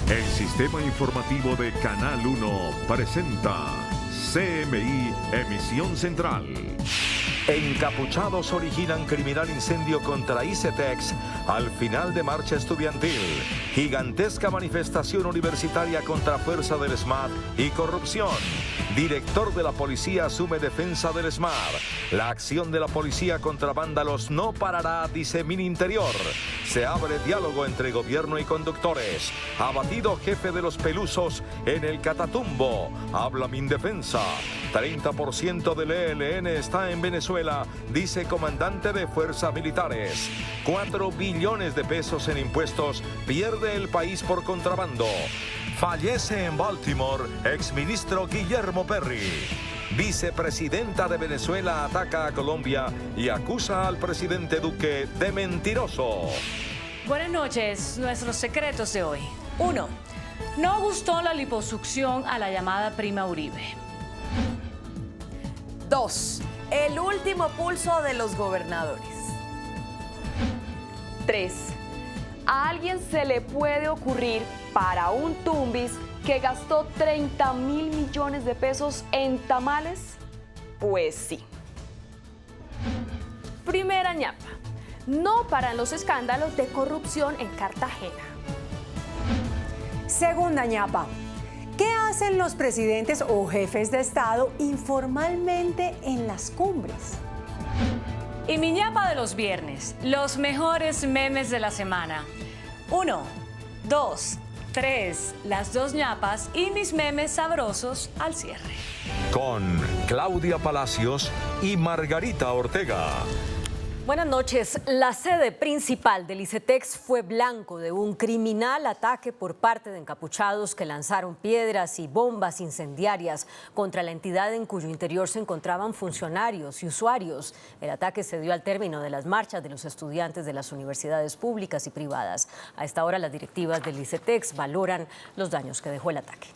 El sistema informativo de Canal 1 presenta CMI Emisión Central. Encapuchados originan criminal incendio contra ICETEX al final de marcha estudiantil. Gigantesca manifestación universitaria contra fuerza del SMAT y corrupción. Director de la policía asume defensa del SMAT. La acción de la policía contra vándalos no parará, dice Mininterior. Se abre diálogo entre gobierno y conductores. Abatido jefe de los Pelusos en el Catatumbo. Habla Mindefensa. 30% del ELN está en Venezuela, dice comandante de fuerzas militares. 4 billones de pesos en impuestos pierde el país por contrabando. Fallece en Baltimore exministro Guillermo Perry. Vicepresidenta de Venezuela ataca a Colombia y acusa al presidente Duque de mentiroso. Buenas noches, nuestros secretos de hoy. 1. No gustó la liposucción a la llamada prima Uribe. 2. El último pulso de los gobernadores. 3. A alguien se le puede ocurrir para un tumbis que gastó 30.000 millones de pesos en tamales. Pues sí. Primera ñapa. No paran los escándalos de corrupción en Cartagena. Segunda ñapa. ¿Qué hacen los presidentes o jefes de Estado informalmente en las cumbres? Y mi ñapa de los viernes, los mejores memes de la semana. 1, 2, 3, las 2 ñapas y mis memes sabrosos al cierre. Con Claudia Palacios y Margarita Ortega. Buenas noches. La sede principal del ICETEX fue blanco de un criminal ataque por parte de encapuchados que lanzaron piedras y bombas incendiarias contra la entidad en cuyo interior se encontraban funcionarios y usuarios. El ataque se dio al término de las marchas de los estudiantes de las universidades públicas y privadas. A esta hora las directivas del ICETEX valoran los daños que dejó el ataque.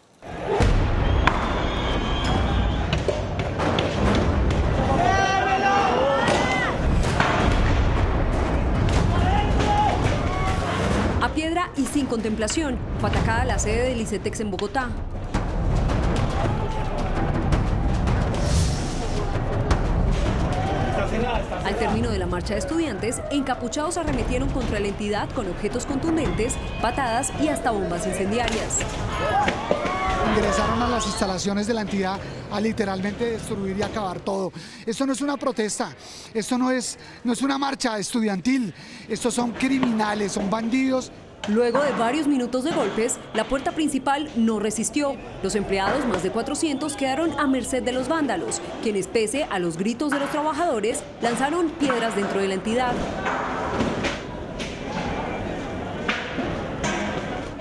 A piedra y sin contemplación, fue atacada la sede del ICETEX en Bogotá. Al término de la marcha de estudiantes, encapuchados arremetieron contra la entidad con objetos contundentes, patadas y hasta bombas incendiarias. Ingresaron a las instalaciones de la entidad a literalmente destruir y acabar todo. Esto no es una protesta, esto no es una marcha estudiantil, estos son criminales, son bandidos. Luego de varios minutos de golpes, la puerta principal no resistió. Los empleados, más de 400, quedaron a merced de los vándalos, quienes, pese a los gritos de los trabajadores, lanzaron piedras dentro de la entidad.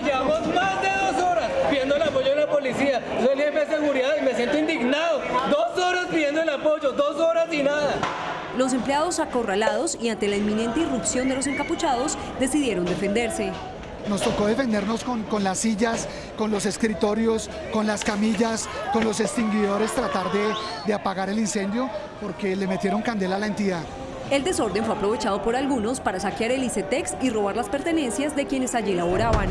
Llevamos más de 2 horas pidiendo el apoyo de la policía. Soy el jefe de seguridad y me siento indignado. 2 horas pidiendo el apoyo, 2 horas y nada. Los empleados acorralados y ante la inminente irrupción de los encapuchados decidieron defenderse. Nos tocó defendernos con las sillas, con los escritorios, con las camillas, con los extinguidores, tratar de apagar el incendio porque le metieron candela a la entidad. El desorden fue aprovechado por algunos para saquear el ICETEX y robar las pertenencias de quienes allí laboraban.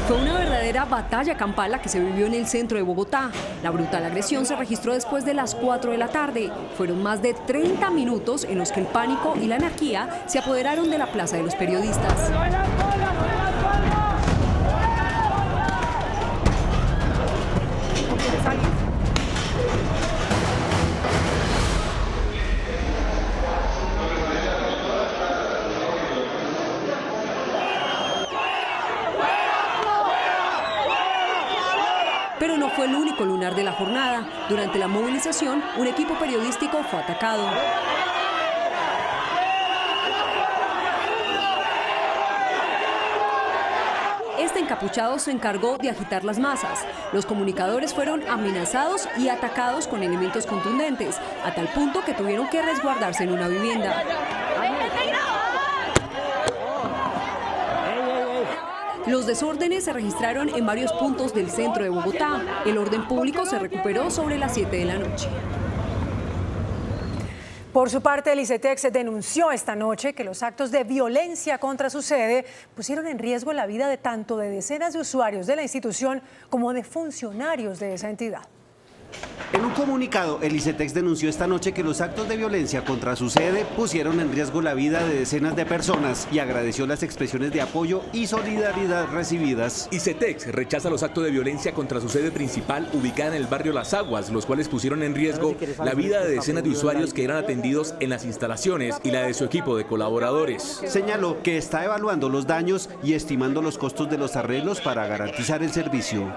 Fue una verdadera batalla campal la que se vivió en el centro de Bogotá. La brutal agresión se registró después de las 4 de la tarde. Fueron más de 30 minutos en los que el pánico y la anarquía se apoderaron de la Plaza de los Periodistas. Pero no fue el único lunar de la jornada. Durante la movilización, un equipo periodístico fue atacado. Este encapuchado se encargó de agitar las masas. Los comunicadores fueron amenazados y atacados con elementos contundentes, a tal punto que tuvieron que resguardarse en una vivienda. Los desórdenes se registraron en varios puntos del centro de Bogotá. El orden público se recuperó sobre las 7 de la noche. Por su parte, el ICETEX denunció esta noche que los actos de violencia contra su sede pusieron en riesgo la vida de tanto de decenas de usuarios de la institución como de funcionarios de esa entidad. En un comunicado, el ICETEX denunció esta noche que los actos de violencia contra su sede pusieron en riesgo la vida de decenas de personas y agradeció las expresiones de apoyo y solidaridad recibidas. ICETEX rechaza los actos de violencia contra su sede principal ubicada en el barrio Las Aguas, los cuales pusieron en riesgo la vida de decenas de usuarios que eran atendidos en las instalaciones y la de su equipo de colaboradores. Señaló que está evaluando los daños y estimando los costos de los arreglos para garantizar el servicio.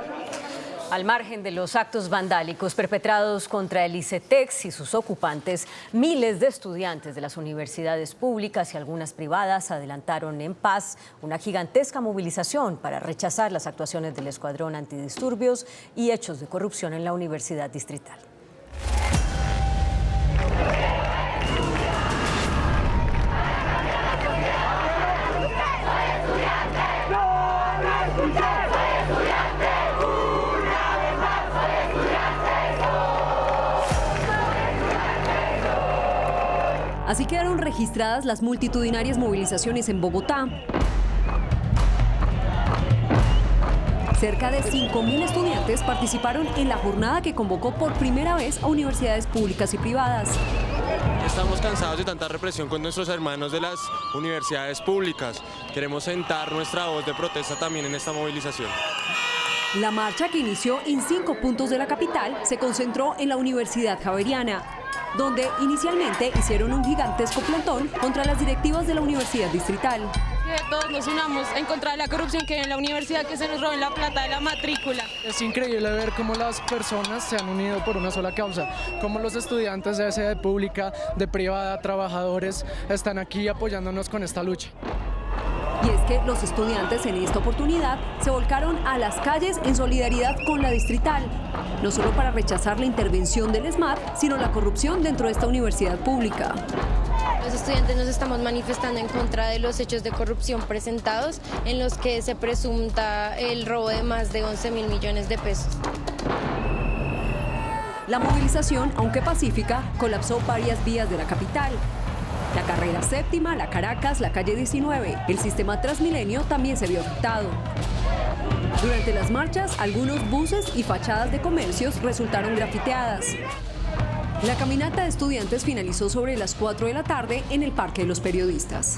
Al margen de los actos vandálicos perpetrados contra el ICETEX y sus ocupantes, miles de estudiantes de las universidades públicas y algunas privadas adelantaron en paz una gigantesca movilización para rechazar las actuaciones del Escuadrón Antidisturbios y hechos de corrupción en la Universidad Distrital. Así quedaron registradas las multitudinarias movilizaciones en Bogotá. Cerca de 5.000 estudiantes participaron en la jornada que convocó por primera vez a universidades públicas y privadas. Estamos cansados de tanta represión con nuestros hermanos de las universidades públicas. Queremos sentar nuestra voz de protesta también en esta movilización. La marcha, que inició en 5 puntos de la capital, se concentró en la Universidad Javeriana, donde inicialmente hicieron un gigantesco plantón contra las directivas de la Universidad Distrital. Que todos nos unamos en contra de la corrupción que hay en la universidad, que se nos roben la plata de la matrícula. Es increíble ver cómo las personas se han unido por una sola causa, cómo los estudiantes de sede pública, de privada, trabajadores, están aquí apoyándonos con esta lucha. Y es que los estudiantes en esta oportunidad se volcaron a las calles en solidaridad con la Distrital, no solo para rechazar la intervención del ESMAD, sino la corrupción dentro de esta universidad pública. Los estudiantes nos estamos manifestando en contra de los hechos de corrupción presentados, en los que se presunta el robo de más de 11.000 millones de pesos. La movilización, aunque pacífica, colapsó varias vías de la capital. La carrera séptima, la Caracas, la calle 19. El sistema Transmilenio también se vio afectado. Durante las marchas, algunos buses y fachadas de comercios resultaron grafiteadas. La caminata de estudiantes finalizó sobre las 4 de la tarde en el Parque de los Periodistas.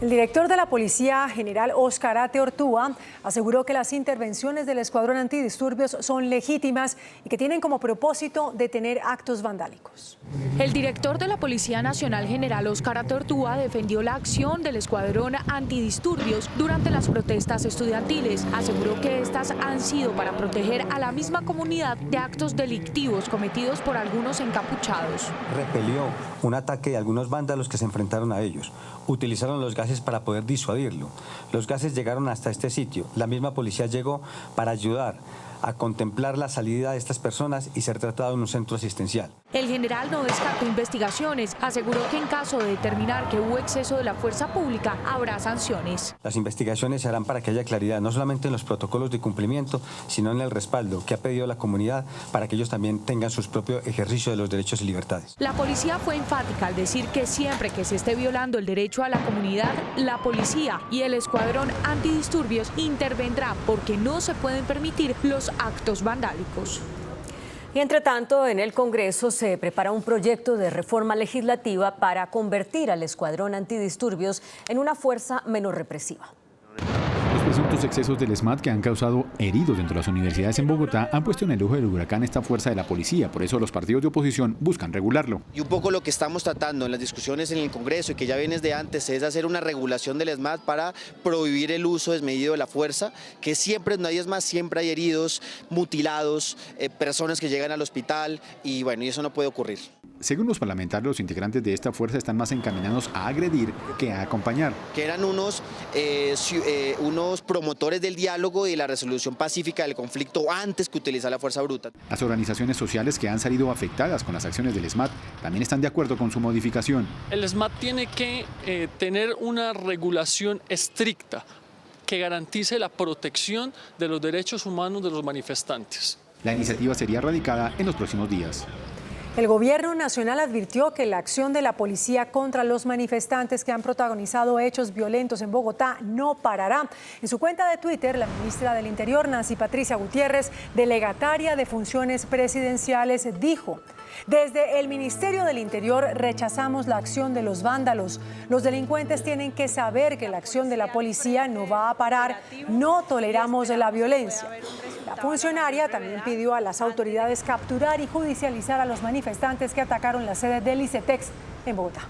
El director de la Policía, general Óscar Ate Ortúa, aseguró que las intervenciones del Escuadrón Antidisturbios son legítimas y que tienen como propósito detener actos vandálicos. El director de la Policía Nacional, general Óscar Ate Ortúa, defendió la acción del Escuadrón Antidisturbios durante las protestas estudiantiles. Aseguró que estas han sido para proteger a la misma comunidad de actos delictivos cometidos por algunos encapuchados. Repelió un ataque de algunos vándalos que se enfrentaron a ellos. Utilizaron los gases para poder disuadirlo. Los gases llegaron hasta este sitio. La misma policía llegó para ayudar a contemplar la salida de estas personas y ser tratado en un centro asistencial. El general no descartó investigaciones. Aseguró que en caso de determinar que hubo exceso de la fuerza pública, habrá sanciones. Las investigaciones se harán para que haya claridad, no solamente en los protocolos de cumplimiento, sino en el respaldo que ha pedido la comunidad para que ellos también tengan su propio ejercicio de los derechos y libertades. La policía fue enfática al decir que siempre que se esté violando el derecho a la comunidad, la policía y el Escuadrón Antidisturbios intervendrá porque no se pueden permitir los actos vandálicos. Y entre tanto, en el Congreso se prepara un proyecto de reforma legislativa para convertir al Escuadrón Antidisturbios en una fuerza menos represiva. Los presuntos excesos del ESMAD que han causado heridos dentro de las universidades en Bogotá han puesto en el ojo del huracán esta fuerza de la policía. Por eso los partidos de oposición buscan regularlo. Y un poco lo que estamos tratando en las discusiones en el Congreso y que ya viene desde antes es hacer una regulación del ESMAD para prohibir el uso desmedido de la fuerza, que siempre no hay ESMAD, siempre hay heridos, mutilados, personas que llegan al hospital y bueno, y eso no puede ocurrir. Según los parlamentarios, los integrantes de esta fuerza están más encaminados a agredir que a acompañar. Que eran unos promotores del diálogo y de la resolución pacífica del conflicto antes que utilizar la fuerza bruta. Las organizaciones sociales que han salido afectadas con las acciones del ESMAD también están de acuerdo con su modificación. El ESMAD tiene que tener una regulación estricta que garantice la protección de los derechos humanos de los manifestantes. La iniciativa sería radicada en los próximos días. El gobierno nacional advirtió que la acción de la policía contra los manifestantes que han protagonizado hechos violentos en Bogotá no parará. En su cuenta de Twitter, la ministra del Interior, Nancy Patricia Gutiérrez, delegataria de funciones presidenciales, dijo: desde el Ministerio del Interior rechazamos la acción de los vándalos. Los delincuentes tienen que saber que la acción de la policía no va a parar. No toleramos la violencia. La funcionaria también pidió a las autoridades capturar y judicializar a los manifestantes que atacaron la sede del ICETEX en Bogotá.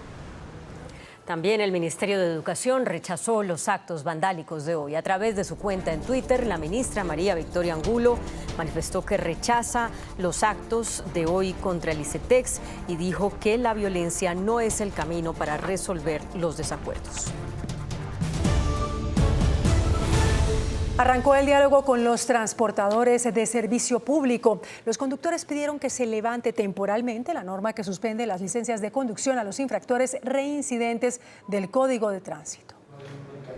También el Ministerio de Educación rechazó los actos vandálicos de hoy. A través de su cuenta en Twitter, la ministra María Victoria Angulo manifestó que rechaza los actos de hoy contra el ICETEX y dijo que la violencia no es el camino para resolver los desacuerdos. Arrancó el diálogo con los transportadores de servicio público. Los conductores pidieron que se levante temporalmente la norma que suspende las licencias de conducción a los infractores reincidentes del Código de Tránsito.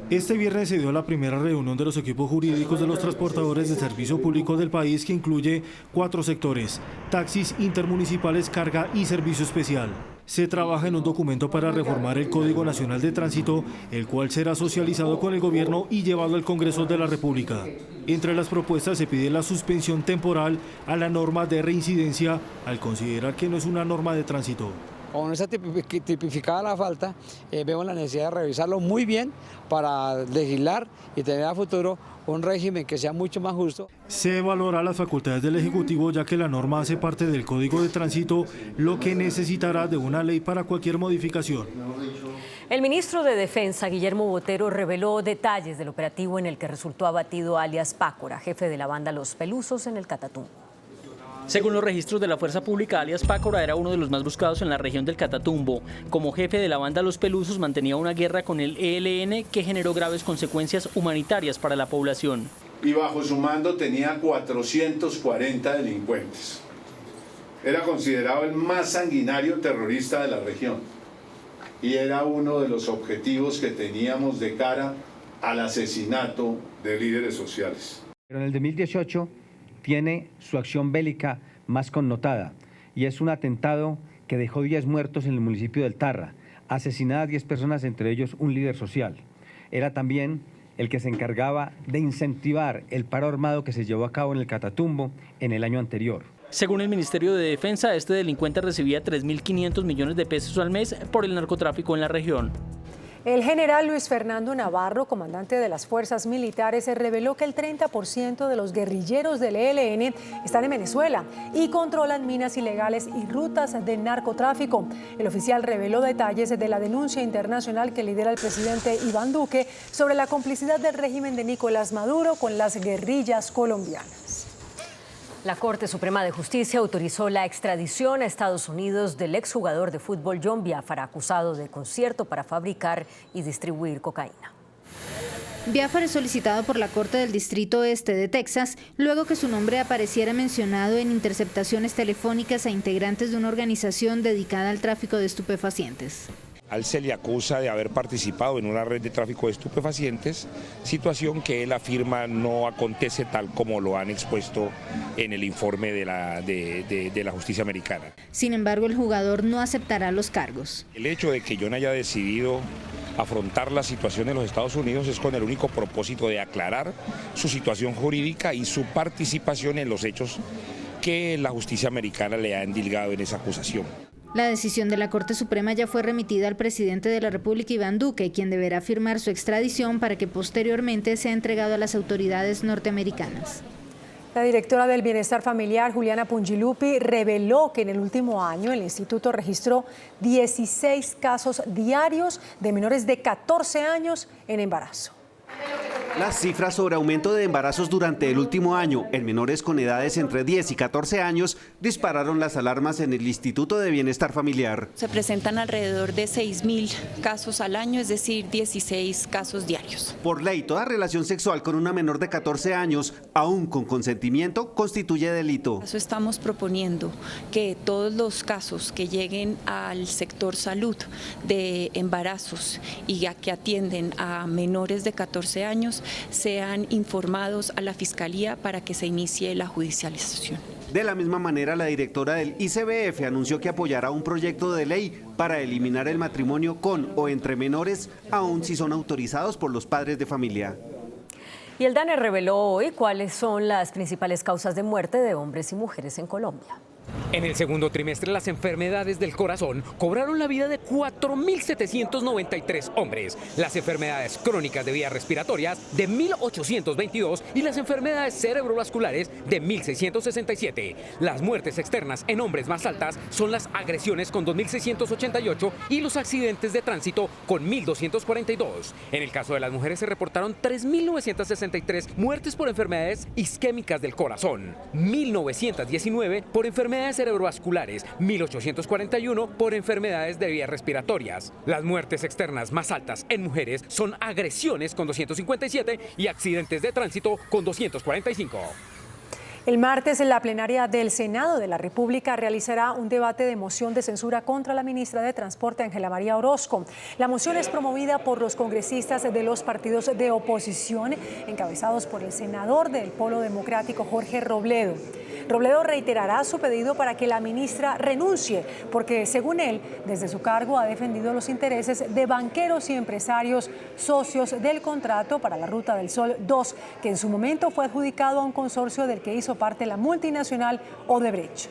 Este viernes se dio la primera reunión de los equipos jurídicos de los transportadores de servicio público del país, que incluye 4 sectores: taxis, intermunicipales, carga y servicio especial. Se trabaja en un documento para reformar el Código Nacional de Tránsito, el cual será socializado con el gobierno y llevado al Congreso de la República. Entre las propuestas se pide la suspensión temporal a la norma de reincidencia, al considerar que no es una norma de tránsito. Con esa tipificada la falta, vemos la necesidad de revisarlo muy bien para legislar y tener a futuro un régimen que sea mucho más justo. Se evaluará las facultades del Ejecutivo, ya que la norma hace parte del Código de Tránsito, lo que necesitará de una ley para cualquier modificación. El ministro de Defensa, Guillermo Botero, reveló detalles del operativo en el que resultó abatido alias Pácora, jefe de la banda Los Pelusos, en el Catatumbo. Según los registros de la fuerza pública, alias Pácora era uno de los más buscados en la región del Catatumbo. Como jefe de la banda Los Pelusos, mantenía una guerra con el ELN que generó graves consecuencias humanitarias para la población. Y bajo su mando tenía 440 delincuentes. Era considerado el más sanguinario terrorista de la región. Y era uno de los objetivos que teníamos de cara al asesinato de líderes sociales. Pero en el 2018 tiene su acción bélica más connotada, y es un atentado que dejó 10 muertos en el municipio del Tarra, asesinadas 10 personas, entre ellos un líder social. Era también el que se encargaba de incentivar el paro armado que se llevó a cabo en el Catatumbo en el año anterior. Según el Ministerio de Defensa, este delincuente recibía 3.500 millones de pesos al mes por el narcotráfico en la región. El general Luis Fernando Navarro, comandante de las fuerzas militares, reveló que el 30% de los guerrilleros del ELN están en Venezuela y controlan minas ilegales y rutas de narcotráfico. El oficial reveló detalles de la denuncia internacional que lidera el presidente Iván Duque sobre la complicidad del régimen de Nicolás Maduro con las guerrillas colombianas. La Corte Suprema de Justicia autorizó la extradición a Estados Unidos del exjugador de fútbol John Biafara, acusado de concierto para fabricar y distribuir cocaína. Biafara es solicitado por la Corte del Distrito Este de Texas luego que su nombre apareciera mencionado en interceptaciones telefónicas a integrantes de una organización dedicada al tráfico de estupefacientes. A él se le acusa de haber participado en una red de tráfico de estupefacientes, situación que él afirma no acontece tal como lo han expuesto en el informe de la justicia americana. Sin embargo, el jugador no aceptará los cargos. El hecho de que John haya decidido afrontar la situación en los Estados Unidos es con el único propósito de aclarar su situación jurídica y su participación en los hechos que la justicia americana le ha endilgado en esa acusación. La decisión de la Corte Suprema ya fue remitida al presidente de la República, Iván Duque, quien deberá firmar su extradición para que posteriormente sea entregado a las autoridades norteamericanas. La directora del Bienestar Familiar, Juliana Pungilupi, reveló que en el último año el instituto registró 16 casos diarios de menores de 14 años en embarazo. Las cifras sobre aumento de embarazos durante el último año en menores con edades entre 10 y 14 años dispararon las alarmas en el Instituto de Bienestar Familiar. Se presentan alrededor de 6.000 casos al año, es decir, 16 casos diarios. Por ley, toda relación sexual con una menor de 14 años, aún con consentimiento, constituye delito. Eso estamos proponiendo que todos los casos que lleguen al sector salud de embarazos y que atienden a menores de 14 años sean informados a la Fiscalía para que se inicie la judicialización. De la misma manera, la directora del ICBF anunció que apoyará un proyecto de ley para eliminar el matrimonio con o entre menores, aun si son autorizados por los padres de familia. Y el DANE reveló hoy cuáles son las principales causas de muerte de hombres y mujeres en Colombia. En el segundo trimestre, las enfermedades del corazón cobraron la vida de 4.793 hombres, las enfermedades crónicas de vías respiratorias de 1.822 y las enfermedades cerebrovasculares de 1.667. Las muertes externas en hombres más altas son las agresiones con 2.688 y los accidentes de tránsito con 1.242. En el caso de las mujeres se reportaron 3.963 muertes por enfermedades isquémicas del corazón, 1.919 por enfermedades cerebrovasculares, 1.841 por enfermedades de vías respiratorias. Las muertes externas más altas en mujeres son agresiones con 257 y accidentes de tránsito con 245. El martes, la plenaria del Senado de la República realizará un debate de moción de censura contra la ministra de Transporte, Ángela María Orozco. La moción es promovida por los congresistas de los partidos de oposición, encabezados por el senador del Polo Democrático, Jorge Robledo. Robledo reiterará su pedido para que la ministra renuncie, porque según él, desde su cargo ha defendido los intereses de banqueros y empresarios socios del contrato para la Ruta del Sol 2, que en su momento fue adjudicado a un consorcio del que hizo parte la multinacional Odebrecht.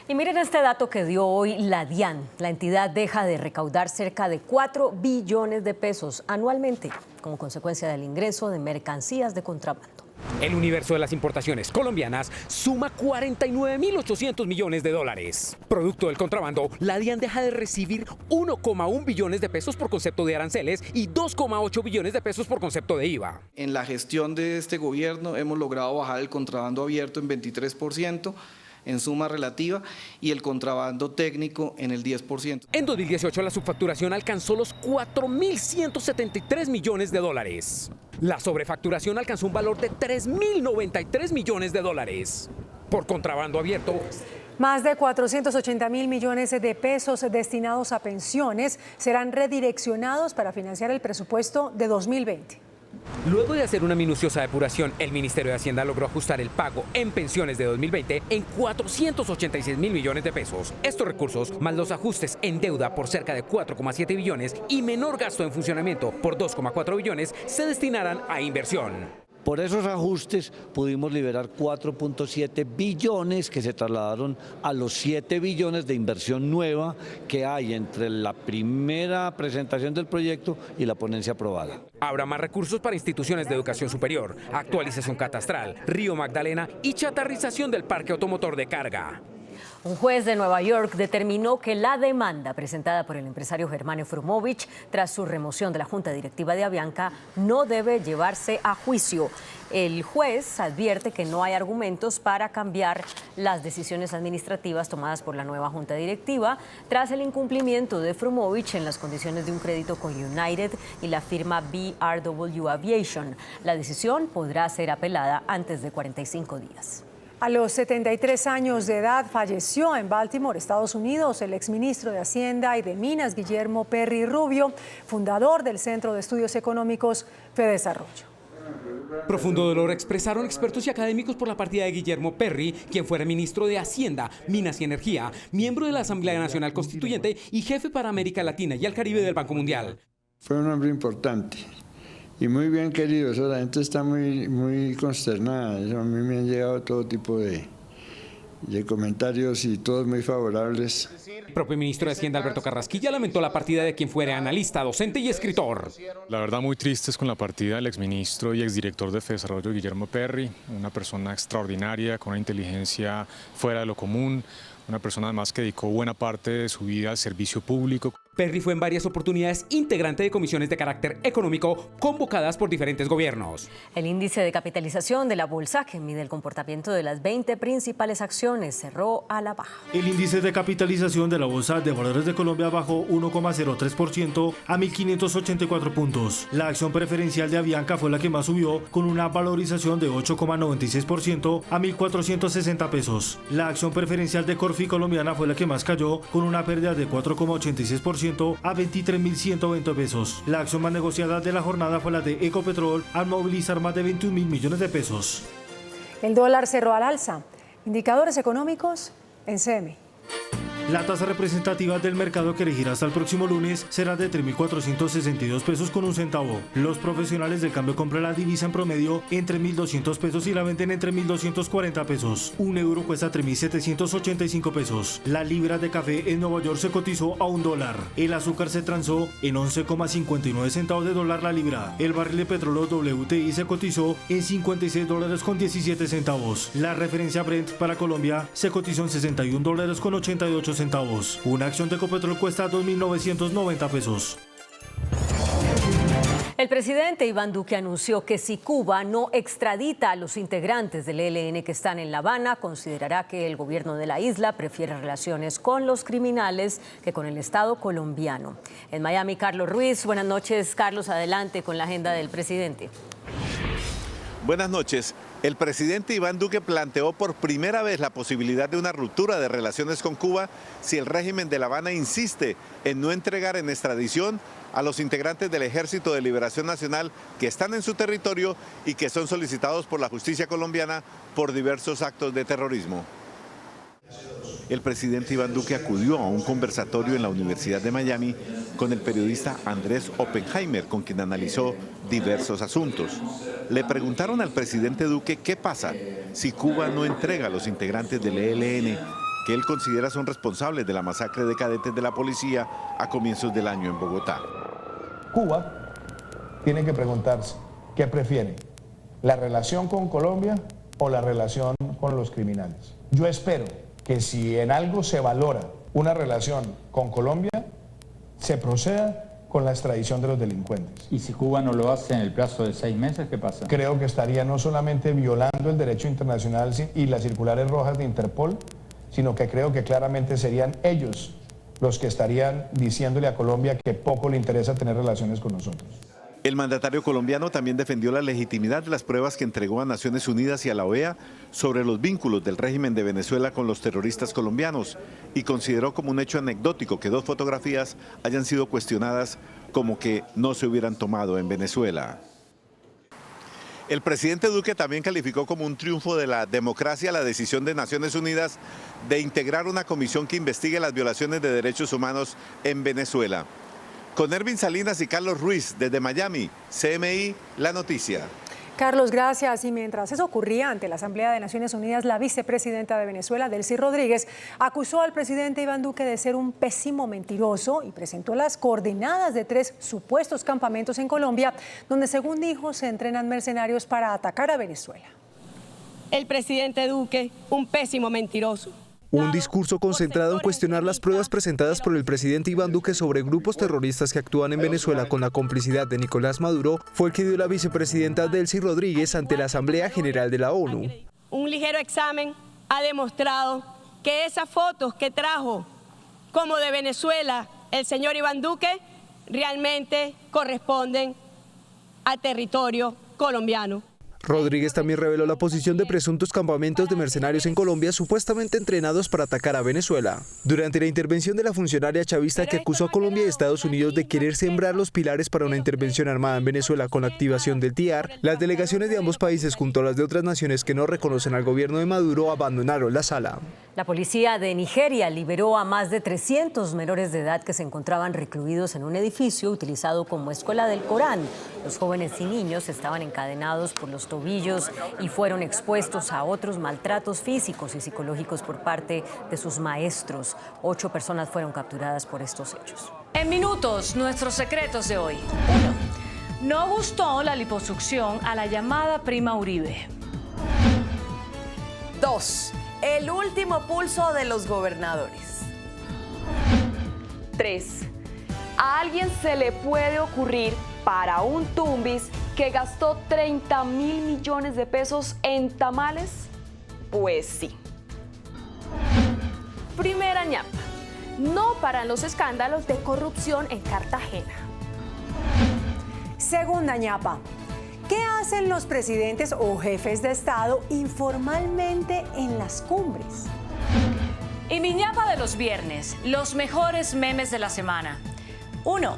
Y miren este dato que dio hoy la DIAN. La entidad deja de recaudar cerca de 4 billones de pesos anualmente como consecuencia del ingreso de mercancías de contrabando. El universo de las importaciones colombianas suma 49.800 millones de dólares. Producto del contrabando, la DIAN deja de recibir 1,1 billones de pesos por concepto de aranceles y 2,8 billones de pesos por concepto de IVA. En la gestión de este gobierno hemos logrado bajar el contrabando abierto en 23%. En suma relativa y el contrabando técnico en el 10%. En 2018 la subfacturación alcanzó los 4.173 millones de dólares. La sobrefacturación alcanzó un valor de 3.093 millones de dólares. Por contrabando abierto, más de 480.000 millones de pesos destinados a pensiones serán redireccionados para financiar el presupuesto de 2020. Luego de hacer una minuciosa depuración, el Ministerio de Hacienda logró ajustar el pago en pensiones de 2020 en 486.000 millones de pesos. Estos recursos, más los ajustes en deuda por cerca de 4,7 billones y menor gasto en funcionamiento por 2,4 billones, se destinarán a inversión. Por esos ajustes pudimos liberar 4.7 billones que se trasladaron a los 7 billones de inversión nueva que hay entre la primera presentación del proyecto y la ponencia aprobada. Habrá más recursos para instituciones de educación superior, actualización catastral, Río Magdalena y chatarrización del parque automotor de carga. Un juez de Nueva York determinó que la demanda presentada por el empresario Germán Efromovich tras su remoción de la Junta Directiva de Avianca no debe llevarse a juicio. El juez advierte que no hay argumentos para cambiar las decisiones administrativas tomadas por la nueva Junta Directiva tras el incumplimiento de Efromovich en las condiciones de un crédito con United y la firma BRW Aviation. La decisión podrá ser apelada antes de 45 días. A los 73 años de edad falleció en Baltimore, Estados Unidos, el exministro de Hacienda y de Minas, Guillermo Perry Rubio, fundador del Centro de Estudios Económicos FEDesarrollo. Profundo dolor expresaron expertos y académicos por la partida de Guillermo Perry, quien fuera ministro de Hacienda, Minas y Energía, miembro de la Asamblea Nacional Constituyente y jefe para América Latina y el Caribe del Banco Mundial. Fue un hombre importante y muy bien querido. Eso, la gente está muy consternada. Eso, a mí me han llegado todo tipo de comentarios y todos muy favorables. El propio ministro de Hacienda, Alberto Carrasquilla, lamentó la partida de quien fuera analista, docente y escritor. La verdad, muy tristes con la partida del exministro y exdirector de FEDesarrollo, Guillermo Perry, una persona extraordinaria, con una inteligencia fuera de lo común, una persona además que dedicó buena parte de su vida al servicio público. Perry fue en varias oportunidades integrante de comisiones de carácter económico convocadas por diferentes gobiernos. El índice de capitalización de la bolsa, que mide el comportamiento de las 20 principales acciones, cerró a la baja. El índice de capitalización de la Bolsa de Valores de Colombia bajó 1,03% a 1.584 puntos. La acción preferencial de Avianca fue la que más subió, con una valorización de 8,96% a 1.460 pesos. La acción preferencial de Corfin Colfi colombiana fue la que más cayó, con una pérdida de 4,86% a 23.120 pesos. La acción más negociada de la jornada fue la de Ecopetrol, al movilizar más de 21.000 millones de pesos. El dólar cerró al alza. Indicadores económicos en CM. La tasa representativa del mercado que regirá hasta el próximo lunes será de 3.462 pesos con un centavo. Los profesionales del cambio compran la divisa en promedio en 3.200 pesos y la venden en 3.240 pesos. Un euro cuesta 3.785 pesos. La libra de café en Nueva York se cotizó a $1. El azúcar se transó en 11,59 centavos de dólar la libra. El barril de petróleo WTI se cotizó en $56 con 17 centavos. La referencia Brent para Colombia se cotizó en $61 con 88 centavos. Una acción de Ecopetrol cuesta 2.990 pesos. El presidente Iván Duque anunció que si Cuba no extradita a los integrantes del ELN que están en La Habana, considerará que el gobierno de la isla prefiere relaciones con los criminales que con el Estado colombiano. En Miami, Carlos Ruiz. Buenas noches, Carlos. Adelante con la agenda del presidente. Buenas noches. El presidente Iván Duque planteó por primera vez la posibilidad de una ruptura de relaciones con Cuba si el régimen de La Habana insiste en no entregar en extradición a los integrantes del Ejército de Liberación Nacional que están en su territorio y que son solicitados por la justicia colombiana por diversos actos de terrorismo. El presidente Iván Duque acudió a un conversatorio en la Universidad de Miami con el periodista Andrés Oppenheimer, con quien analizó diversos asuntos. Le preguntaron al presidente Duque qué pasa si Cuba no entrega a los integrantes del ELN, que él considera son responsables de la masacre de cadetes de la policía a comienzos del año en Bogotá. Cuba tiene que preguntarse qué prefiere, la relación con Colombia o la relación con los criminales. Yo espero que si en algo se valora una relación con Colombia, se proceda con la extradición de los delincuentes. ¿Y si Cuba no lo hace en el plazo de 6 meses, qué pasa? Creo que estaría no solamente violando el derecho internacional y las circulares rojas de Interpol, sino que creo que claramente serían ellos los que estarían diciéndole a Colombia que poco le interesa tener relaciones con nosotros. El mandatario colombiano también defendió la legitimidad de las pruebas que entregó a Naciones Unidas y a la OEA sobre los vínculos del régimen de Venezuela con los terroristas colombianos y consideró como un hecho anecdótico que 2 fotografías hayan sido cuestionadas como que no se hubieran tomado en Venezuela. El presidente Duque también calificó como un triunfo de la democracia la decisión de Naciones Unidas de integrar una comisión que investigue las violaciones de derechos humanos en Venezuela. Con Ervin Salinas y Carlos Ruiz desde Miami, CMI, La Noticia. Carlos, gracias. Y mientras eso ocurría ante la Asamblea de Naciones Unidas, la vicepresidenta de Venezuela, Delcy Rodríguez, acusó al presidente Iván Duque de ser un pésimo mentiroso y presentó las coordenadas de 3 supuestos campamentos en Colombia, donde, según dijo, se entrenan mercenarios para atacar a Venezuela. El presidente Duque, un pésimo mentiroso. Un discurso concentrado en cuestionar las pruebas presentadas por el presidente Iván Duque sobre grupos terroristas que actúan en Venezuela con la complicidad de Nicolás Maduro fue el que dio la vicepresidenta Delcy Rodríguez ante la Asamblea General de la ONU. Un ligero examen ha demostrado que esas fotos que trajo como de Venezuela el señor Iván Duque realmente corresponden a territorio colombiano. Rodríguez también reveló la posición de presuntos campamentos de mercenarios en Colombia supuestamente entrenados para atacar a Venezuela. Durante la intervención de la funcionaria chavista que acusó a Colombia y Estados Unidos de querer sembrar los pilares para una intervención armada en Venezuela con la activación del TIAR, las delegaciones de ambos países junto a las de otras naciones que no reconocen al gobierno de Maduro abandonaron la sala. La policía de Nigeria liberó a más de 300 menores de edad que se encontraban recluidos en un edificio utilizado como escuela del Corán. Los jóvenes y niños estaban encadenados por los tobillos y fueron expuestos a otros maltratos físicos y psicológicos por parte de sus maestros. 8 personas fueron capturadas por estos hechos. En minutos, nuestros secretos de hoy. 1. No gustó la liposucción a la llamada prima Uribe. 2. El último pulso de los gobernadores. 3. A alguien se le puede ocurrir para un tumbis que gastó 30.000 millones de pesos en tamales. Pues sí. Primera ñapa. No paran los escándalos de corrupción en Cartagena. Segunda ñapa. ¿Qué hacen los presidentes o jefes de Estado informalmente en las cumbres? Y mi ñapa de los viernes, los mejores memes de la semana. 1,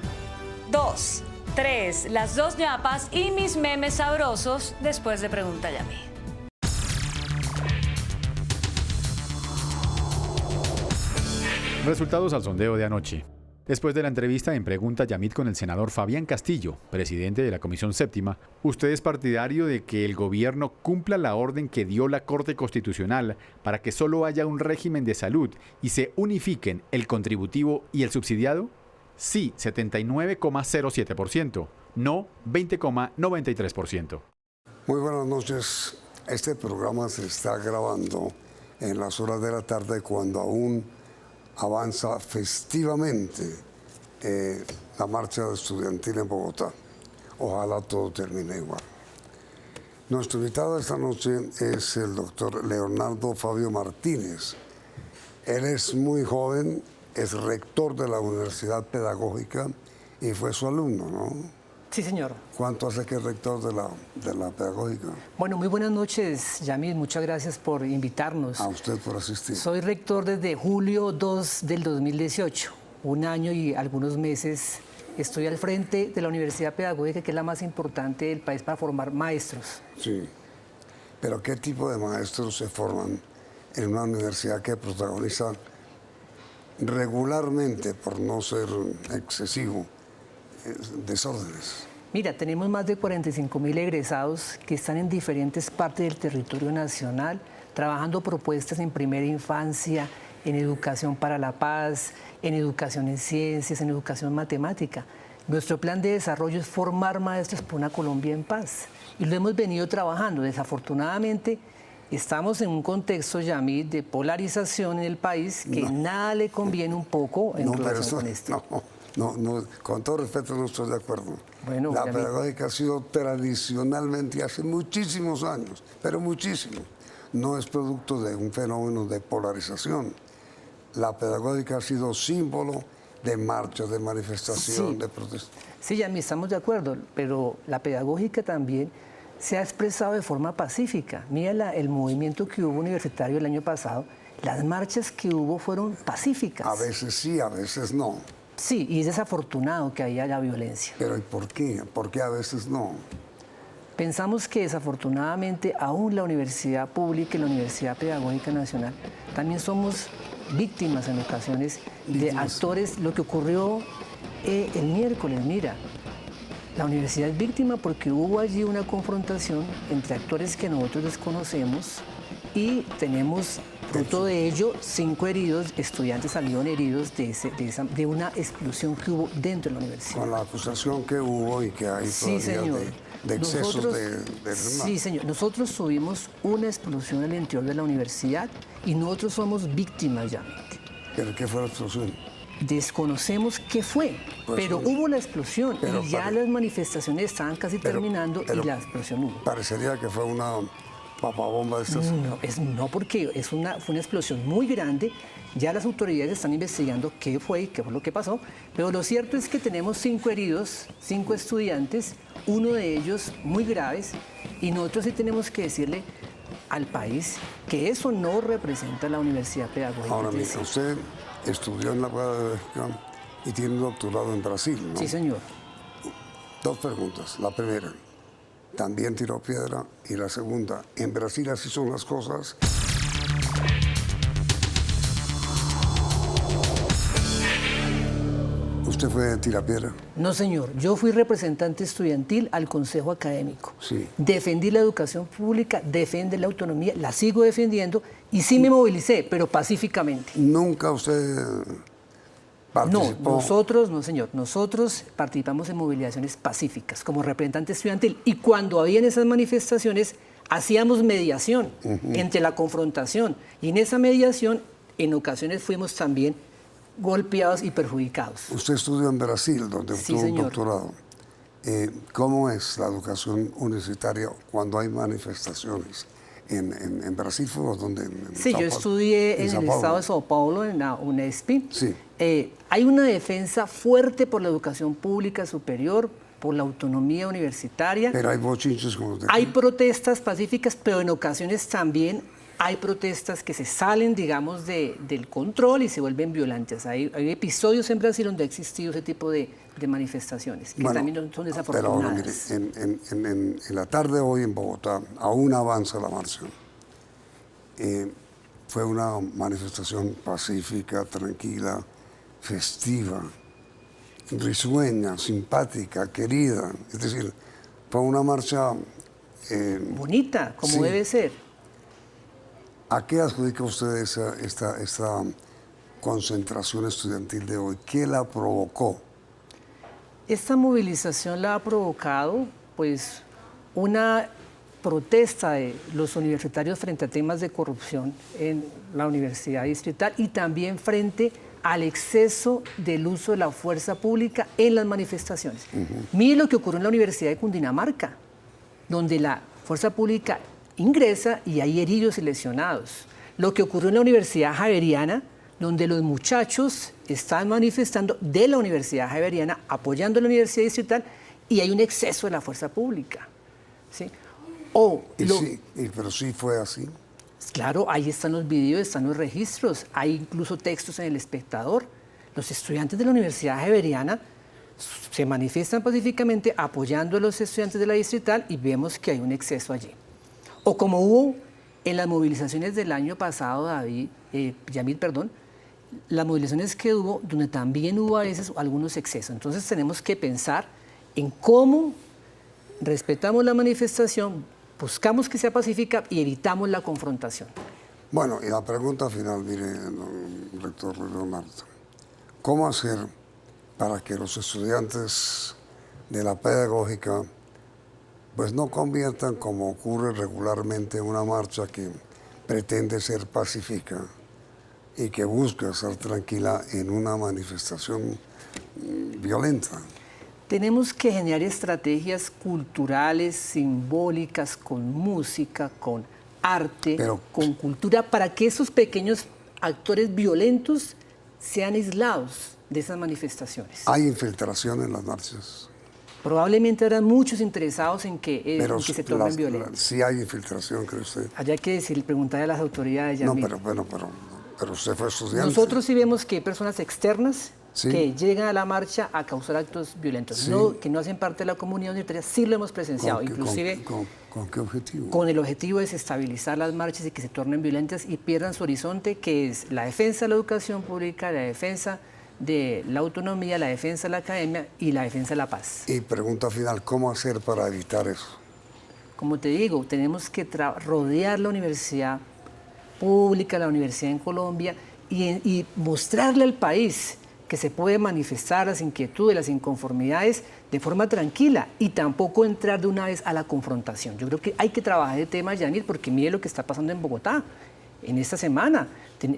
2, 3, las 2 ñapas y mis memes sabrosos después de Pregunta Yamit. Resultados al sondeo de anoche. Después de la entrevista en Pregunta Yamit con el senador Fabián Castillo, presidente de la Comisión Séptima, ¿usted es partidario de que el gobierno cumpla la orden que dio la Corte Constitucional para que solo haya un régimen de salud y se unifiquen el contributivo y el subsidiado? Sí, 79,07%. No, 20,93%. Muy buenas noches. Este programa se está grabando en las horas de la tarde cuando aún avanza festivamente la marcha estudiantil en Bogotá. Ojalá todo termine igual. Nuestro invitado esta noche es el doctor Leonardo Fabio Martínez. Él es muy joven, es rector de la Universidad Pedagógica y fue su alumno, ¿no? Sí, señor. ¿Cuánto hace que es rector de la Pedagógica? Bueno, muy buenas noches, Yamit. Muchas gracias por invitarnos. A usted por asistir. Soy rector desde julio 2 del 2018. Un año y algunos meses estoy al frente de la Universidad Pedagógica, que es la más importante del país para formar maestros. Sí. Pero ¿qué tipo de maestros se forman en una universidad que protagoniza regularmente, por no ser excesivo, desórdenes? Mira, tenemos más de 45.000 egresados que están en diferentes partes del territorio nacional, trabajando propuestas en primera infancia, en educación para la paz, en educación en ciencias, en educación matemática. Nuestro plan de desarrollo es formar maestros por una Colombia en paz. Y lo hemos venido trabajando. Desafortunadamente, estamos en un contexto, Yamit, de polarización en el país que nada le conviene un poco en relación con esto. No, con todo respeto no estoy de acuerdo. Bueno, la pedagógica ha sido tradicionalmente, hace muchísimos años, pero muchísimos, no es producto de un fenómeno de polarización. La pedagógica ha sido símbolo de marcha, de manifestación, de protesta. Sí, Yamit, estamos de acuerdo, pero la pedagógica también se ha expresado de forma pacífica. Mira el movimiento que hubo universitario el año pasado, las marchas que hubo fueron pacíficas. A veces sí, a veces no. Sí, y es desafortunado que haya violencia. ¿Pero y por qué? ¿Por qué a veces no? Pensamos que desafortunadamente aún la universidad pública y la Universidad Pedagógica Nacional también somos víctimas en ocasiones de actores. Lo que ocurrió el miércoles, mira, la universidad es víctima porque hubo allí una confrontación entre actores que nosotros desconocemos y tenemos, fruto de ello, 5 heridos, estudiantes salieron heridos de una explosión que hubo dentro de la universidad. Con la acusación que hubo y que hay todavía de excesos de Sí, señor. Nosotros tuvimos una explosión al interior de la universidad y nosotros somos víctimas, Yamit. ¿Pero qué fue la explosión? Desconocemos qué fue, pero hubo la explosión y ya las manifestaciones estaban casi terminando y la explosión hubo. Parecería que fue una papabomba de estas. No, porque fue una explosión muy grande. Ya las autoridades están investigando qué fue lo que pasó, pero lo cierto es que tenemos 5 heridos, 5 estudiantes, uno de ellos muy graves, y nosotros sí tenemos que decirle al país que eso no representa la Universidad Pedagógica. Ahora, mira, usted estudió en la Pedagógica y tiene un doctorado en Brasil, ¿no? Sí, señor. 2 preguntas. La primera, ¿también tiró piedra? Y la segunda, ¿en Brasil así son las cosas? ¿Usted fue tirapiedra? No, señor. Yo fui representante estudiantil al Consejo Académico. Sí. Defendí la educación pública, defendí la autonomía, la sigo defendiendo y sí me movilicé, pero pacíficamente. ¿Nunca usted participó? No, no, señor. Nosotros participamos en movilizaciones pacíficas como representante estudiantil y cuando habían esas manifestaciones hacíamos mediación entre la confrontación y en esa mediación en ocasiones fuimos también golpeados y perjudicados. Usted estudió en Brasil, donde obtuvo un doctorado. ¿Cómo es la educación universitaria cuando hay manifestaciones? ¿En Brasil fue o dónde? Sí, yo estudié en el estado de Sao Paulo, en la Unesp. Sí. Hay una defensa fuerte por la educación pública superior, por la autonomía universitaria. Pero hay bochinches como los de Hay protestas pacíficas, pero en ocasiones también hay protestas que se salen, digamos, del control y se vuelven violentas. Hay episodios en Brasil donde ha existido ese tipo de manifestaciones, que también son desafortunadas. Pero mire, en la tarde de hoy en Bogotá aún avanza la marcha. Fue una manifestación pacífica, tranquila, festiva, risueña, simpática, querida. Es decir, fue una marcha... bonita, como debe ser. ¿A qué adjudica usted esta concentración estudiantil de hoy? ¿Qué la provocó? Esta movilización la ha provocado, pues, una protesta de los universitarios frente a temas de corrupción en la Universidad Distrital y también frente al exceso del uso de la fuerza pública en las manifestaciones. Mire lo que ocurrió en la Universidad de Cundinamarca, donde la fuerza pública ingresa y hay heridos y lesionados. Lo que ocurrió en la Universidad Javeriana, donde los muchachos están manifestando de la Universidad Javeriana, apoyando a la Universidad Distrital, y hay un exceso de la fuerza pública. ¿Sí? Pero sí fue así. Claro, ahí están los videos, están los registros, hay incluso textos en El Espectador. Los estudiantes de la Universidad Javeriana se manifiestan pacíficamente apoyando a los estudiantes de la Distrital y vemos que hay un exceso allí. O como hubo en las movilizaciones del año pasado, Yamil, las movilizaciones que hubo, donde también hubo a veces algunos excesos. Entonces tenemos que pensar en cómo respetamos la manifestación, buscamos que sea pacífica y evitamos la confrontación. Bueno, y la pregunta final, mire, rector Leonardo, ¿cómo hacer para que los estudiantes de la pedagógica pues no conviertan, como ocurre regularmente, una marcha que pretende ser pacífica y que busca ser tranquila en una manifestación violenta? Tenemos que generar estrategias culturales, simbólicas, con música, con arte, con cultura, para que esos pequeños actores violentos sean aislados de esas manifestaciones. ¿Hay infiltración en las marchas? Probablemente habrá muchos interesados en que se tornen violentos. Sí hay infiltración, ¿cree usted? Habría que preguntarle a las autoridades. No, pero usted fue estudiante. Nosotros sí vemos que hay personas externas que llegan a la marcha a causar actos violentos, que no hacen parte de la comunidad universitaria. Sí lo hemos presenciado, inclusive. ¿Con qué objetivo? Con el objetivo de desestabilizar las marchas y que se tornen violentas y pierdan su horizonte, que es la defensa de la educación pública, la defensa de la autonomía, la defensa de la academia y la defensa de la paz. Y pregunta final, ¿cómo hacer para evitar eso? Como te digo, tenemos que rodear la universidad pública, la universidad en Colombia y mostrarle al país que se puede manifestar las inquietudes, las inconformidades de forma tranquila y tampoco entrar de una vez a la confrontación. Yo creo que hay que trabajar el tema, Yanir, porque mire lo que está pasando en Bogotá en esta semana.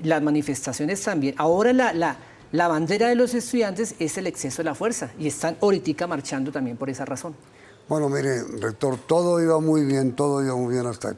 Las manifestaciones también. Ahora la bandera de los estudiantes es el exceso de la fuerza y están ahorita marchando también por esa razón. Bueno, mire, rector, todo iba muy bien hasta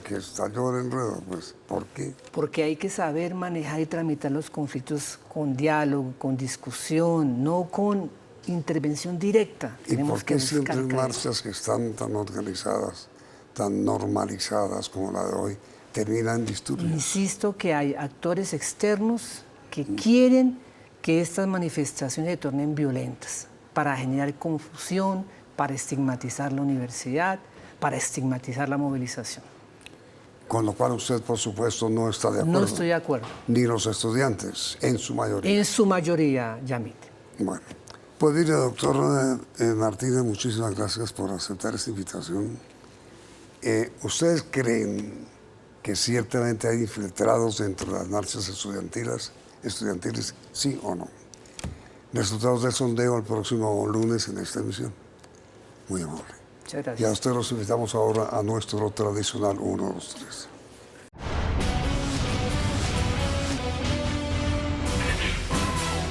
que estalló el enredo, pues. ¿Por qué? Porque hay que saber manejar y tramitar los conflictos con diálogo, con discusión, no con intervención directa. ¿Y por qué siempre marchas que están tan organizadas, tan normalizadas como la de hoy, terminan en disturbios? Insisto que hay actores externos que quieren que estas manifestaciones se tornen violentas para generar confusión, para estigmatizar la universidad, para estigmatizar la movilización. Con lo cual usted, por supuesto, no está de acuerdo. No estoy de acuerdo. Ni los estudiantes, en su mayoría. En su mayoría, Yamit. Bueno, pues mire, doctor Martínez, muchísimas gracias por aceptar esta invitación. ¿Ustedes creen que ciertamente hay infiltrados dentro de las marchas estudiantiles, sí o no? Resultados del sondeo el próximo lunes en esta emisión. Muy amable. Muchas gracias. Y a ustedes los invitamos ahora a nuestro tradicional 1, 2, 3.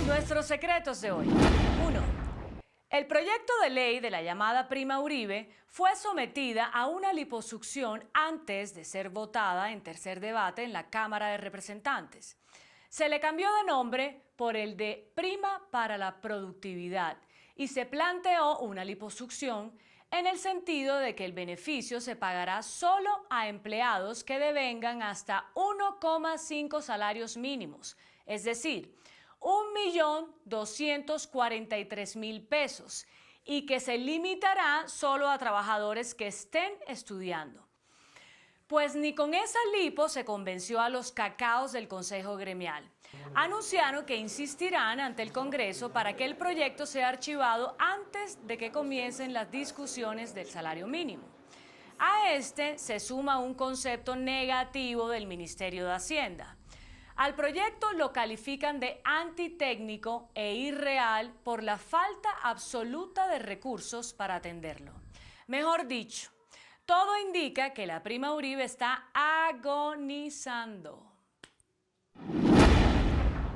Nuestros secretos de hoy. 1. El proyecto de ley de la llamada Prima Uribe fue sometida a una liposucción antes de ser votada en tercer debate en la Cámara de Representantes. Se le cambió de nombre por el de Prima para la Productividad y se planteó una liposucción en el sentido de que el beneficio se pagará solo a empleados que devengan hasta 1,5 salarios mínimos, es decir, 1.243.000 pesos, y que se limitará solo a trabajadores que estén estudiando. Pues ni con esa lipo se convenció a los cacaos del Consejo Gremial. Anunciaron que insistirán ante el Congreso para que el proyecto sea archivado antes de que comiencen las discusiones del salario mínimo. A este se suma un concepto negativo del Ministerio de Hacienda. Al proyecto lo califican de antitécnico e irreal por la falta absoluta de recursos para atenderlo. Mejor dicho, todo indica que la prima Uribe está agonizando.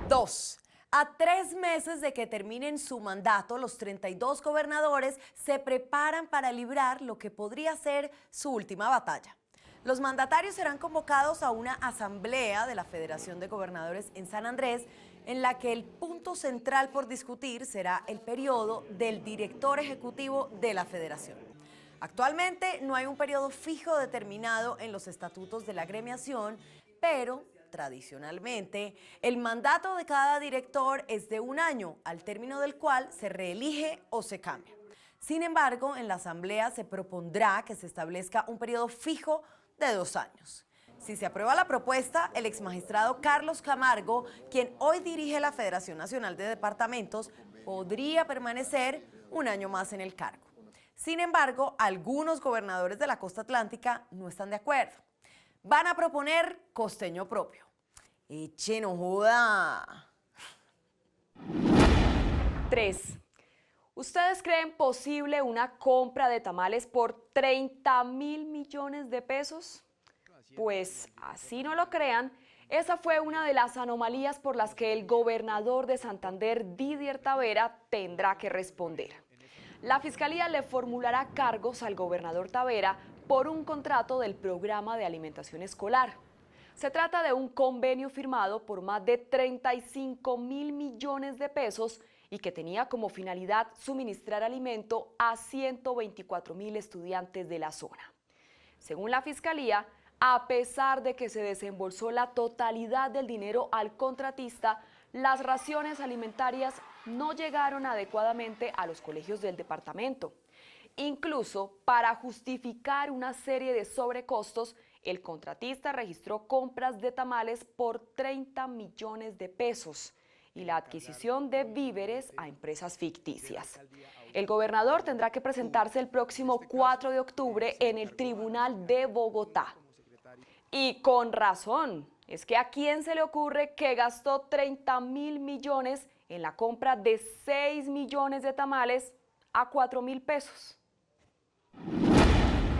2. A 3 meses de que terminen su mandato, los 32 gobernadores se preparan para librar lo que podría ser su última batalla. Los mandatarios serán convocados a una asamblea de la Federación de Gobernadores en San Andrés, en la que el punto central por discutir será el periodo del director ejecutivo de la Federación. Actualmente no hay un periodo fijo determinado en los estatutos de la agremiación, pero tradicionalmente el mandato de cada director es de 1 año, al término del cual se reelige o se cambia. Sin embargo, en la asamblea se propondrá que se establezca un periodo fijo de 2 años. Si se aprueba la propuesta, el exmagistrado Carlos Camargo, quien hoy dirige la Federación Nacional de Departamentos, podría permanecer 1 año más en el cargo. Sin embargo, algunos gobernadores de la costa atlántica no están de acuerdo. Van a proponer costeño propio. ¡Eche no joda! 3. ¿Ustedes creen posible una compra de tamales por 30.000 millones de pesos? Pues así no lo crean, esa fue una de las anomalías por las que el gobernador de Santander, Didier Tavera, tendrá que responder. La Fiscalía le formulará cargos al gobernador Tavera por un contrato del programa de alimentación escolar. Se trata de un convenio firmado por más de 35.000 millones de pesos y que tenía como finalidad suministrar alimento a 124.000 estudiantes de la zona. Según la Fiscalía, a pesar de que se desembolsó la totalidad del dinero al contratista, las raciones alimentarias no llegaron adecuadamente a los colegios del departamento. Incluso para justificar una serie de sobrecostos, el contratista registró compras de tamales por 30 millones de pesos y la adquisición de víveres a empresas ficticias. El gobernador tendrá que presentarse el próximo 4 de octubre en el Tribunal de Bogotá. Y con razón, es que ¿a quién se le ocurre que gastó 30.000 millones en la compra de 6 millones de tamales a 4.000 pesos?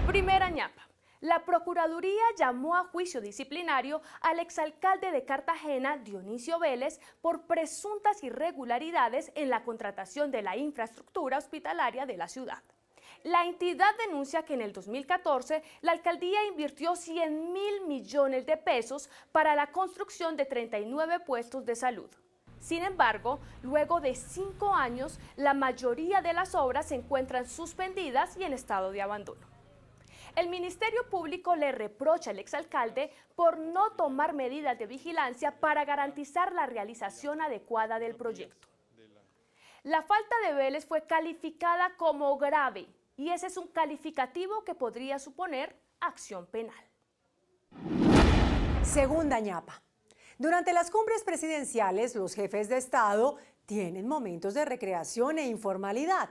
Primera ñapa. La Procuraduría llamó a juicio disciplinario al exalcalde de Cartagena, Dionisio Vélez, por presuntas irregularidades en la contratación de la infraestructura hospitalaria de la ciudad. La entidad denuncia que en el 2014 la alcaldía invirtió 100.000 millones de pesos para la construcción de 39 puestos de salud. Sin embargo, luego de 5 años, la mayoría de las obras se encuentran suspendidas y en estado de abandono. El Ministerio Público le reprocha al exalcalde por no tomar medidas de vigilancia para garantizar la realización adecuada del proyecto. La falta de Vélez fue calificada como grave y ese es un calificativo que podría suponer acción penal. Segunda ñapa. Durante las cumbres presidenciales, los jefes de Estado tienen momentos de recreación e informalidad.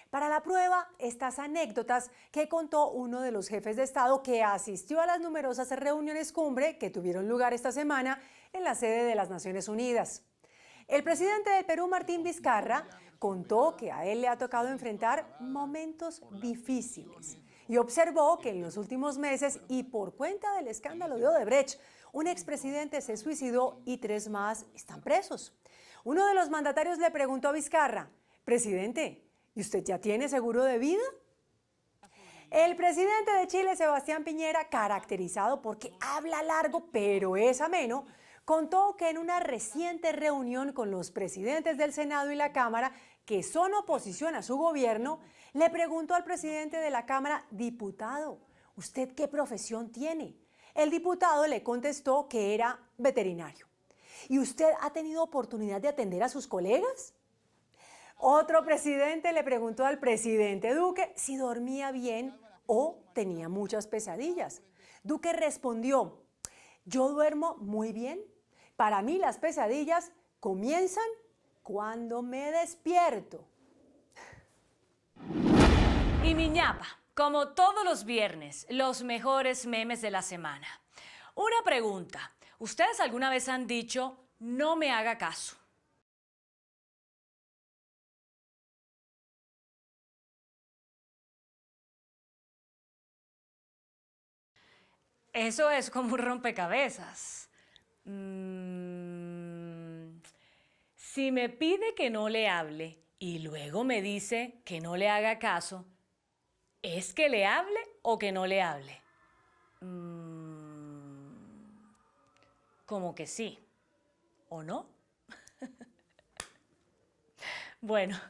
Para la prueba, estas anécdotas que contó uno de los jefes de Estado que asistió a las numerosas reuniones cumbre que tuvieron lugar esta semana en la sede de las Naciones Unidas. El presidente del Perú, Martín Vizcarra, contó que a él le ha tocado enfrentar momentos difíciles y observó que en los últimos meses y por cuenta del escándalo de Odebrecht, un expresidente se suicidó y 3 más están presos. Uno de los mandatarios le preguntó a Vizcarra, presidente, ¿y usted ya tiene seguro de vida? El presidente de Chile, Sebastián Piñera, caracterizado porque habla largo pero es ameno, contó que en una reciente reunión con los presidentes del Senado y la Cámara que son oposición a su gobierno, le preguntó al presidente de la Cámara: diputado, ¿usted qué profesión tiene? El diputado le contestó que era veterinario. ¿Y usted ha tenido oportunidad de atender a sus colegas? Otro presidente le preguntó al presidente Duque si dormía bien o tenía muchas pesadillas. Duque respondió: yo duermo muy bien. Para mí las pesadillas comienzan cuando me despierto. Y mi ñapa, como todos los viernes, los mejores memes de la semana. Una pregunta, ¿ustedes alguna vez han dicho no me haga caso? Eso es como un rompecabezas. Si me pide que no le hable y luego me dice que no le haga caso, ¿es que le hable o que no le hable? Como que sí, ¿o no? Bueno,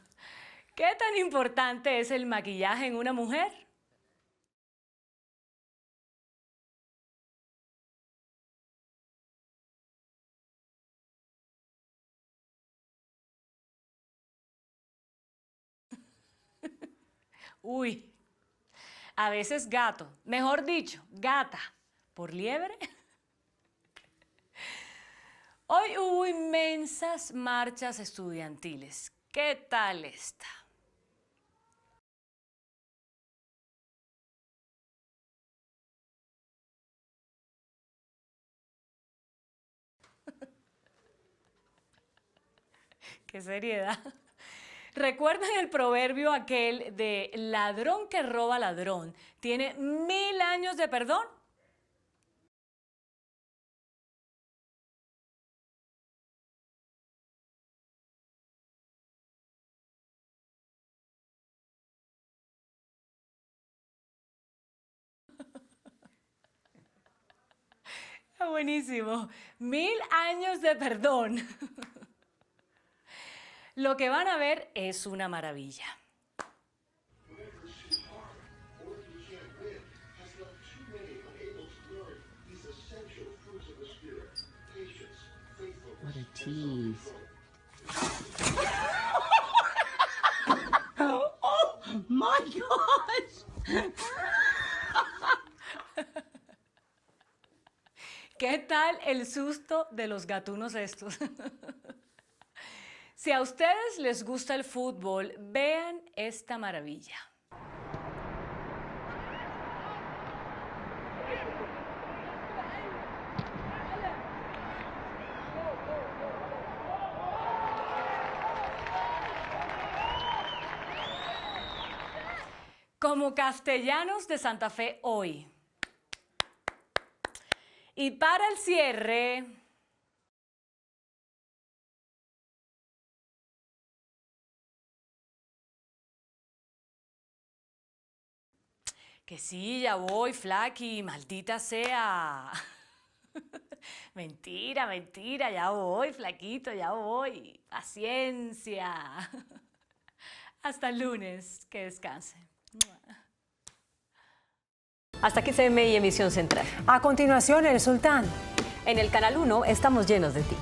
¿qué tan importante es el maquillaje en una mujer? Uy, a veces gato, mejor dicho, gata, por liebre. Hoy hubo inmensas marchas estudiantiles. ¿Qué tal esta? ¡Qué seriedad! ¿Recuerdan el proverbio aquel de ladrón que roba ladrón tiene 1000 años de perdón? Buenísimo. 1000 años de perdón. Lo que van a ver es una maravilla. What a tease. Oh my gosh. ¿Qué tal el susto de los gatunos estos? Si a ustedes les gusta el fútbol, vean esta maravilla. Como Castellanos de Santa Fe hoy. Y para el cierre, que sí, ya voy, Flaqui, maldita sea. Mentira, mentira, ya voy, flaquito, ya voy. Paciencia. Hasta el lunes, que descansen. Hasta aquí CMI Emisión Central. A continuación, El Sultán. En el Canal 1 estamos llenos de ti.